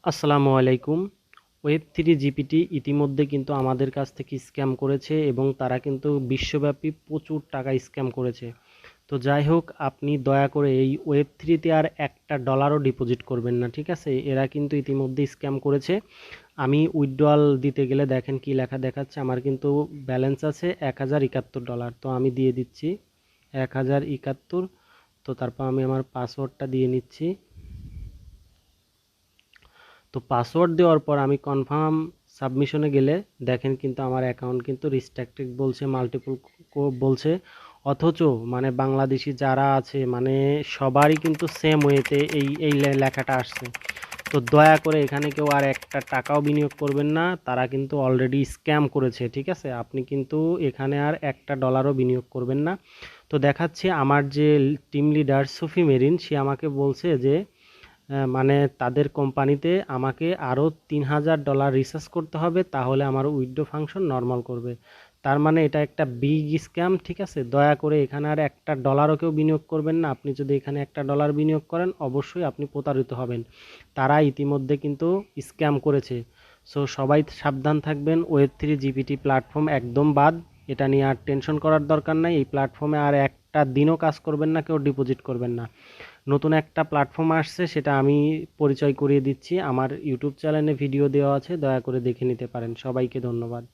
আসসালামু আলাইকুম। ওয়েব3 জিপিটি ইতিমধ্যে কিন্তু আমাদের কাছ থেকে স্ক্যাম করেছে এবং তারা কিন্তু বিশ্বব্যাপী প্রচুর টাকা স্ক্যাম করেছে। তো যাই হোক, আপনি দয়া করে এই ওয়েব3তে আর একটা ডলারও ডিপোজিট করবেন না, ঠিক আছে? এরা কিন্তু ইতিমধ্যে স্ক্যাম করেছে। আমি উইথড্রয়াল দিতে গেলে দেখেন কি লেখা দেখাচ্ছে, আমার কিন্তু ব্যালেন্স আছে $1071। তো আমি দিয়ে দিচ্ছি 1071। তো তারপর আমি আমার পাসওয়ার্ডটা দিয়ে নিচ্ছি। তো পাসওয়ার্ড দেওয়ার পর আমি কনফার্ম সাবমিশনে গেলে দেখেন কিন্তু আমার অ্যাকাউন্ট কিন্তু রিস্ট্রিক্টেড বলছে, মাল্টিপল বলছে। অথচ মানে বাংলাদেশি যারা আছে মানে সবারই কিন্তু সেম ওয়েতে এই লেখাটা আসছে। তো দয়া করে এখানে কেউ আর একটা টাকাও বিনিয়োগ করবেন না, তারা কিন্তু অলরেডি স্ক্যাম করেছে, ঠিক আছে? আপনি কিন্তু এখানে আর একটা ডলারও বিনিয়োগ করবেন না। তো দেখাচ্ছে আমার যে টিম লিডার সুফি মেরিন, সে আমাকে বলছে যে মানে তাদের কোম্পানিতে আমাকে আরও $3000 রিচার্জ করতে হবে, তাহলে আমার উইথড্র ফাংশন নর্মাল করবে। তার মানে এটা একটা বিগ স্ক্যাম, ঠিক আছে? দয়া করে এখানে আর একটা ডলারও কেউ বিনিয়োগ করবেন না। আপনি যদি এখানে একটা ডলার বিনিয়োগ করেন অবশ্যই আপনি প্রতারিত হবেন। তারা ইতিমধ্যে কিন্তু স্ক্যাম করেছে। সো সবাই সাবধান থাকবেন। ওয়েব3 জিপিটি প্ল্যাটফর্ম একদম বাদ। এটা নিয়ে আর টেনশন করার দরকার নাই। এই প্ল্যাটফর্মে আর একটা দিনও কাজ করবেন না, কেউ ডিপোজিট করবেন না। নতুন একটা প্ল্যাটফর্ম আসছে, সেটা আমি পরিচয় করিয়ে দিচ্ছি। আমার ইউটিউব চ্যানেলে ভিডিও দেওয়া আছে, দয়া করে দেখে নিতে পারেন। সবাইকে ধন্যবাদ।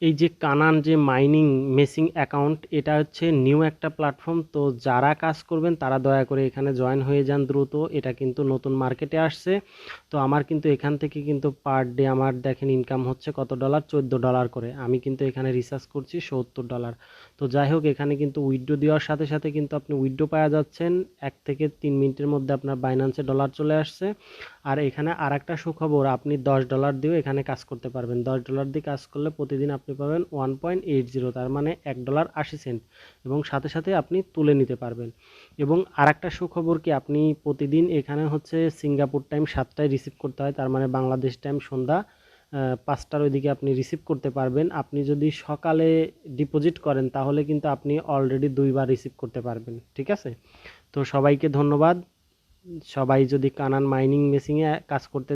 এই যে কানান যে মাইনিং মেসিং অ্যাকাউন্ট, এটা হচ্ছে নিউ একটা প্ল্যাটফর্ম। তো যারা কাজ করবেন তারা দয়া করে এখানে জয়েন হয়ে যান দ্রুত। এটা কিন্তু নতুন মার্কেটে আসছে। তো আমার কিন্তু এখান থেকে কিন্তু পার ডে আমার দেখেন ইনকাম হচ্ছে কত ডলার, $14 করে। আমি কিন্তু এখানে রিসার্চ করছি $70। তো যাই হোক, এখানে কিন্তু উইথড্র দেওয়ার সাথে সাথে কিন্তু আপনি উইথড্র পাওয়া যাচ্ছেন। 1 থেকে 3 মিনিটের মধ্যে আপনার বাইন্যান্সে ডলার চলে আসছে। আর এখানে আর একটা সুখবর, আপনি $10 দিয়েও এখানে কাজ করতে পারবেন। $10 দিয়ে কাজ করলে প্রতিদিন আপনি পাবেন 1.80, তার মানে $1.80। এবং সাথে সাথে আপনি তুলে নিতে পারবেন। এবং আর একটা সুখবর কি, আপনি প্রতিদিন এখানে হচ্ছে সিঙ্গাপুর টাইম 7টায় রিসিভ করতে হয়, তার মানে বাংলাদেশ টাইম সন্ধ্যা 5টার ওইদিকে আপনি রিসিভ করতে পারবেন। আপনি যদি সকালে ডিপোজিট করেন তাহলে কিন্তু আপনি অলরেডি 2বার রিসিভ করতে পারবেন, ঠিক আছে? তো সবাইকে ধন্যবাদ। সবাই যদি কানান মাইনিং মেশিনে কাজ করতে